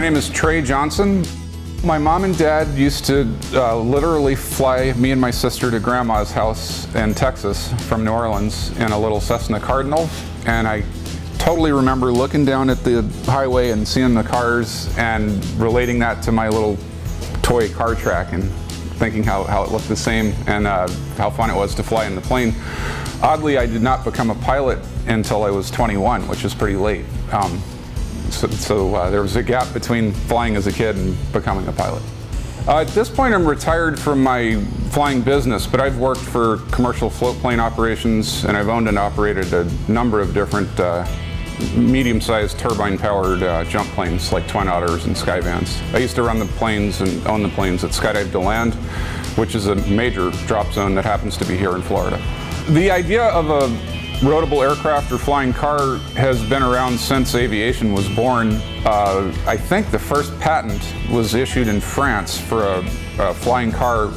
name is Trey Johnson. My mom and dad used to literally fly me and my sister to Grandma's house in Texas from New Orleans in a little Cessna Cardinal, and I totally remember looking down at the highway and seeing the cars and relating that to my little toy car track and thinking how it looked the same and how fun it was to fly in the plane. Oddly, I did not become a pilot until I was 21, which is pretty late. So there was a gap between flying as a kid and becoming a pilot. At this point, I'm retired from my flying business, but I've worked for commercial float plane operations, and I've owned and operated a number of different medium-sized turbine-powered jump planes like Twin Otters and Skyvans. I used to run the planes and own the planes at Skydive DeLand, which is a major drop zone that happens to be here in Florida. The idea of a roadable aircraft or flying car has been around since aviation was born. I think the first patent was issued in France for a flying car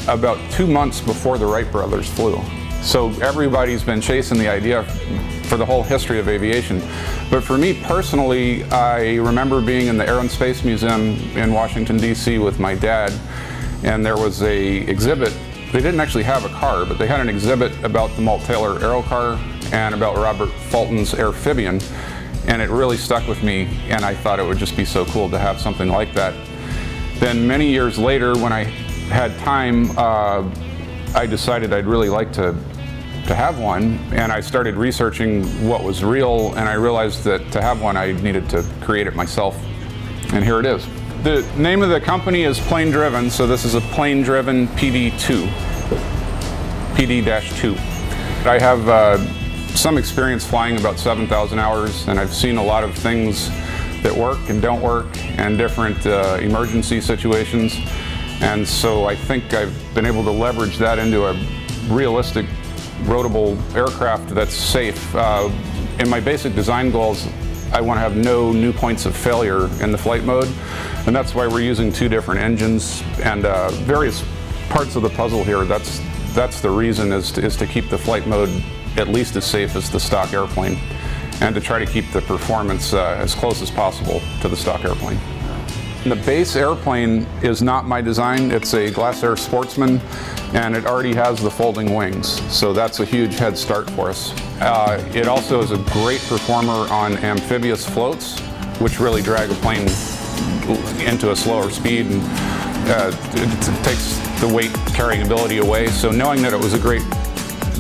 about 2 months before the Wright brothers flew. So everybody's been chasing the idea for the whole history of aviation. But for me personally, I remember being in the Air and Space Museum in Washington, D.C. with my dad, and there was a exhibit. They didn't actually have a car, but they had an exhibit about the Malt-Taylor Aerocar and about Robert Fulton's Airphibian, and it really stuck with me, and I thought it would just be so cool to have something like that. Then many years later, when I had time, I decided I'd really like to have one, and I started researching what was real, and I realized that to have one I needed to create it myself, and here it is. The name of the company is PlaneDriven, so this is a PlaneDriven PD-2, PD-2. I have some experience flying, about 7,000 hours, and I've seen a lot of things that work and don't work and different emergency situations, and so I think I've been able to leverage that into a realistic roadable aircraft that's safe. In my basic design goals, I want to have no new points of failure in the flight mode, and that's why we're using 2 different engines and various parts of the puzzle here. That's the reason is to keep the flight mode at least as safe as the stock airplane, and to try to keep the performance as close as possible to the stock airplane. The base airplane is not my design. It's a Glasair Sportsman, and it already has the folding wings, so that's a huge head start for us. It also is a great performer on amphibious floats, which really drag a plane into a slower speed, and it takes the weight carrying ability away. So knowing that it was a great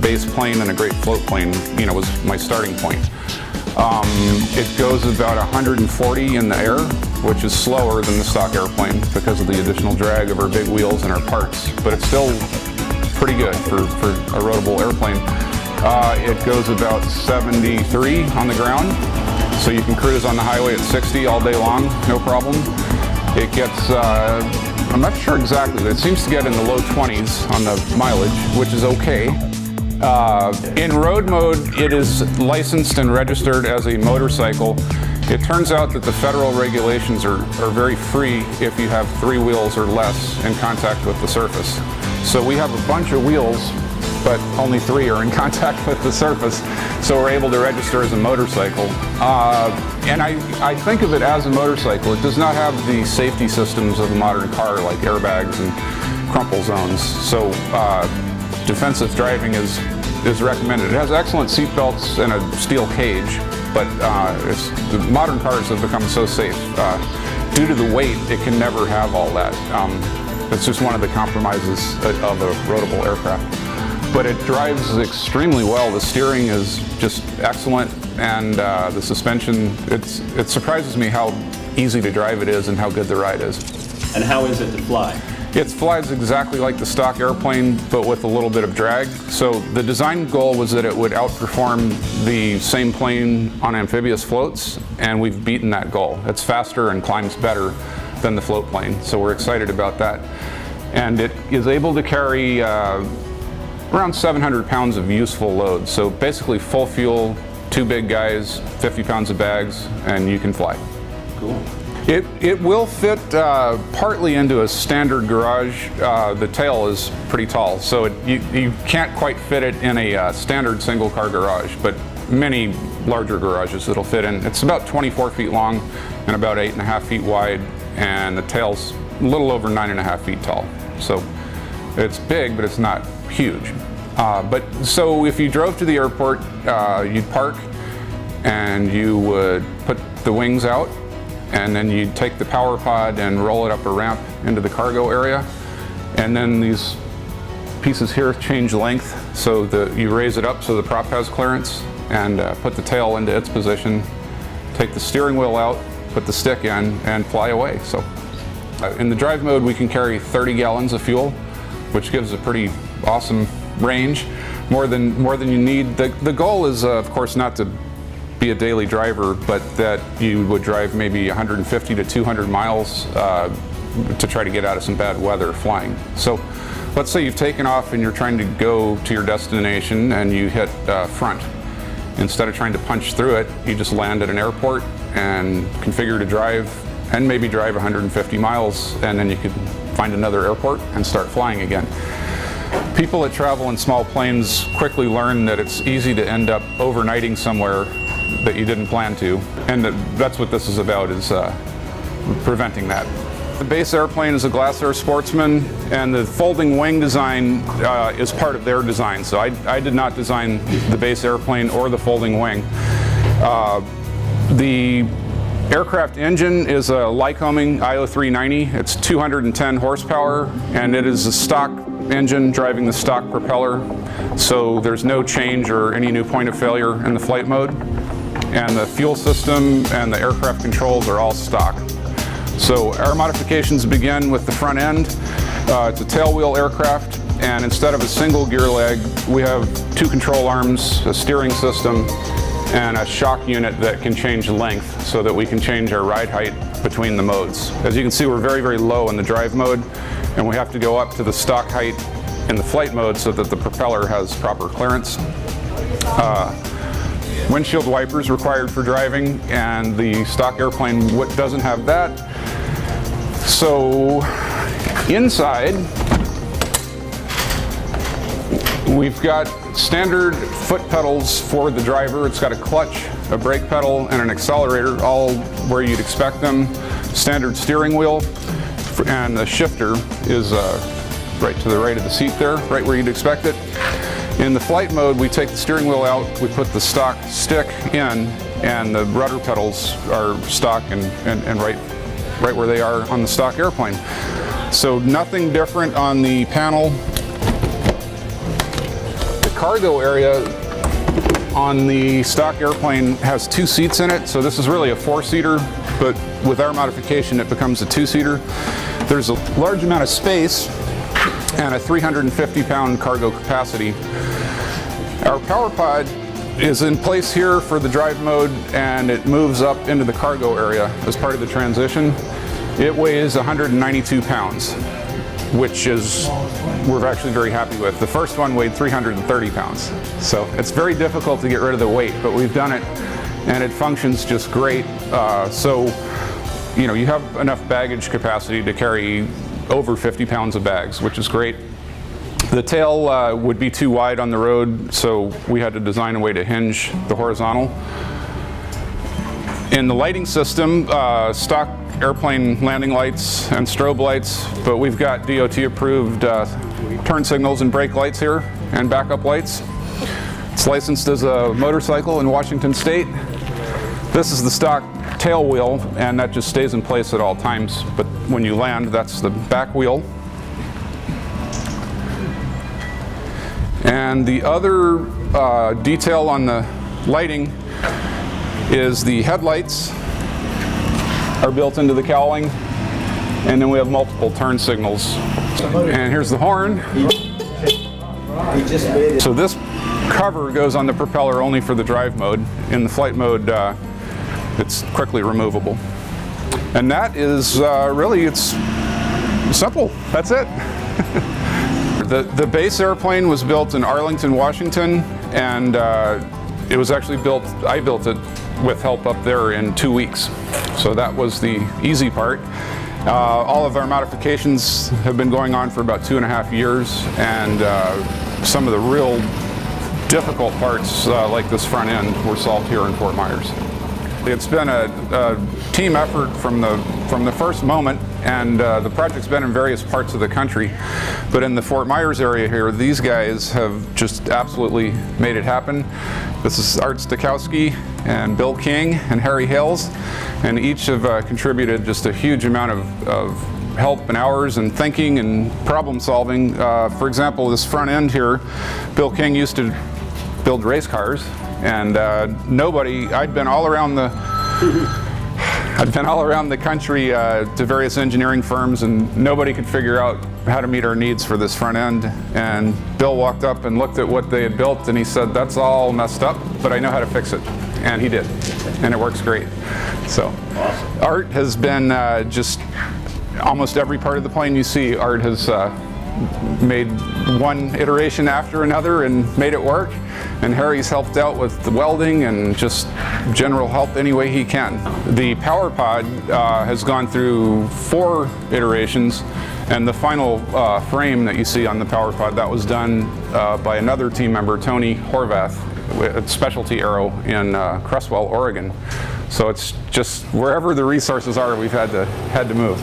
base plane and a great float plane, was my starting point. It goes about 140 in the air, which is slower than the stock airplane because of the additional drag of our big wheels and our parts, but it's still pretty good for a roadable airplane. It goes about 73 on the ground, so you can cruise on the highway at 60 all day long, no problem. It gets, I'm not sure exactly, but it seems to get in the low 20s on the mileage, which is okay. In road mode, it is licensed and registered as a motorcycle. It turns out that the federal regulations are very free if you have 3 wheels or less in contact with the surface. So we have a bunch of wheels, but only 3 are in contact with the surface, so we're able to register as a motorcycle. And I think of it as a motorcycle. It does not have the safety systems of a modern car, like airbags and crumple zones. So defensive driving is recommended. It has excellent seat belts and a steel cage, but the modern cars have become so safe. Due to the weight, it can never have all that. It's just one of the compromises of a roadable aircraft. But it drives extremely well. The steering is just excellent, and the suspension, it surprises me how easy to drive it is and how good the ride is. And how is it to fly? It flies exactly like the stock airplane, but with a little bit of drag. So the design goal was that it would outperform the same plane on amphibious floats, and we've beaten that goal. It's faster and climbs better than the float plane, so we're excited about that. And it is able to carry around 700 pounds of useful load. So basically full fuel, 2 big guys, 50 pounds of bags, and you can fly. Cool. It will fit partly into a standard garage. The tail is pretty tall, so you can't quite fit it in a standard single car garage, but many larger garages it'll fit in. It's about 24 feet long and about 8.5 feet wide, and the tail's a little over 9.5 feet tall. So it's big, but it's not huge. So if you drove to the airport, you'd park and you would put the wings out, and then you'd take the power pod and roll it up a ramp into the cargo area. And then these pieces here change length so that you raise it up so the prop has clearance, and put the tail into its position, take the steering wheel out, put the stick in, and fly away. So in the drive mode, we can carry 30 gallons of fuel, which gives a pretty awesome range, more than you need. The goal is, of course, not to be a daily driver, but that you would drive maybe 150 to 200 miles to try to get out of some bad weather flying. So let's say you've taken off and you're trying to go to your destination and you hit front. Instead of trying to punch through it, you just land at an airport and configure to drive, and maybe drive 150 miles, and then you could find another airport and start flying again. People that travel in small planes quickly learn that it's easy to end up overnighting somewhere that you didn't plan to, and that's what this is about, is preventing that. The base airplane is a Glass Air Sportsman, and the folding wing design is part of their design. So I did not design the base airplane or the folding wing. The aircraft engine is a Lycoming IO390. It's 210 horsepower, and it is a stock engine driving the stock propeller. So there's no change or any new point of failure in the flight mode. And the fuel system and the aircraft controls are all stock. So our modifications begin with the front end. It's a tailwheel aircraft, and instead of a single gear leg, we have 2 control arms, a steering system, and a shock unit that can change length so that we can change our ride height between the modes. As you can see, we're very, very low in the drive mode, and we have to go up to the stock height in the flight mode so that the propeller has proper clearance. Windshield wipers required for driving, and the stock airplane doesn't have that. So inside, we've got standard foot pedals for the driver. It's got a clutch, a brake pedal, and an accelerator, all where you'd expect them. Standard steering wheel, and the shifter is right to the right of the seat there, right where you'd expect it. In the flight mode, we take the steering wheel out, we put the stock stick in, and the rudder pedals are stock and right where they are on the stock airplane. So nothing different on the panel. The cargo area on the stock airplane has 2 seats in it, so this is really a 4-seater, but with our modification it becomes a 2-seater. There's a large amount of space and a 350-pound cargo capacity. Our power pod is in place here for the drive mode, and it moves up into the cargo area as part of the transition. It weighs 192 pounds, which we're actually very happy with. The first one weighed 330 pounds. So it's very difficult to get rid of the weight, but we've done it, and it functions just great. So, you have enough baggage capacity to carry over 50 pounds of bags, which is great. The tail would be too wide on the road, so we had to design a way to hinge the horizontal. In the lighting system, stock airplane landing lights and strobe lights, but we've got DOT approved turn signals and brake lights here, and backup lights. It's licensed as a motorcycle in Washington State. This is the stock tail wheel, and that just stays in place at all times, but when you land, that's the back wheel. And the other detail on the lighting is the headlights are built into the cowling, and then we have multiple turn signals. And here's the horn. So this cover goes on the propeller only for the drive mode. In the flight mode, it's quickly removable. And that is really, it's simple. That's it. The base airplane was built in Arlington, Washington, and it was actually I built it with help up there in 2 weeks. So that was the easy part. All of our modifications have been going on for about 2.5 years, and some of the real difficult parts like this front end were solved here in Fort Myers. It's been a team effort from the first moment, and the project's been in various parts of the country. But in the Fort Myers area here, these guys have just absolutely made it happen. This is Art Stokowski and Bill King and Harry Hales, and each have contributed just a huge amount of help and hours and thinking and problem solving. For example, this front end here, Bill King used to build race cars, and I'd been all around the country to various engineering firms, and nobody could figure out how to meet our needs for this front end. And Bill walked up and looked at what they had built, and he said, "That's all messed up, but I know how to fix it." And he did, and it works great. So Awesome. Art has been just almost every part of the plane you see. Art has made one iteration after another and made it work, and Harry's helped out with the welding and just general help any way he can. The power pod has gone through 4 iterations, and the final frame that you see on the power pod, that was done by another team member, Tony Horvath, at Specialty Aero in Cresswell, Oregon. So it's just wherever the resources are, we've had to move.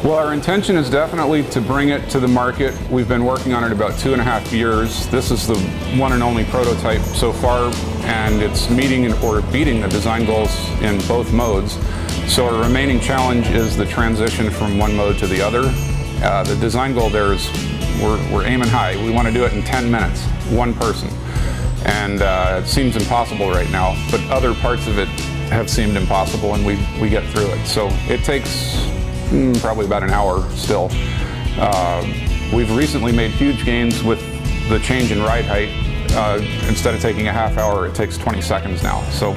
Well, our intention is definitely to bring it to the market. We've been working on it about 2.5 years. This is the one and only prototype so far, and it's meeting or beating the design goals in both modes. So our remaining challenge is the transition from one mode to the other. The design goal there is we're aiming high. We want to do it in 10 minutes, one person. And it seems impossible right now, but other parts of it have seemed impossible, and we get through it. So it takes probably about an hour still. We've recently made huge gains with the change in ride height. Instead of taking a half hour, it takes 20 seconds now. So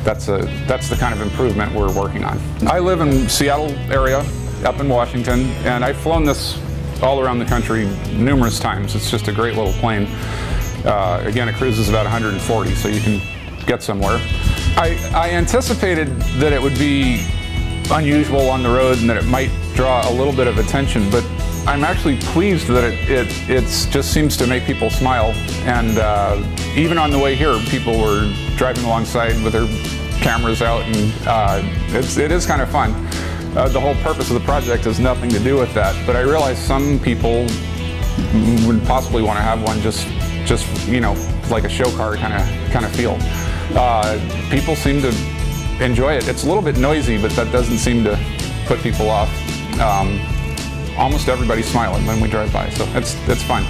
that's the kind of improvement we're working on. I live in Seattle area, up in Washington, and I've flown this all around the country numerous times. It's just a great little plane. Again, it cruises about 140, so you can get somewhere. I anticipated that it would be unusual on the road and that it might draw a little bit of attention, but I'm actually pleased that it just seems to make people smile. And even on the way here, people were driving alongside with their cameras out, and it is kind of fun. The whole purpose of the project has nothing to do with that, but I realize some people would possibly want to have one just you know, like a show car kind of feel. People seem to enjoy it. It's a little bit noisy, but that doesn't seem to put people off. Almost everybody's smiling when we drive by, so it's fun.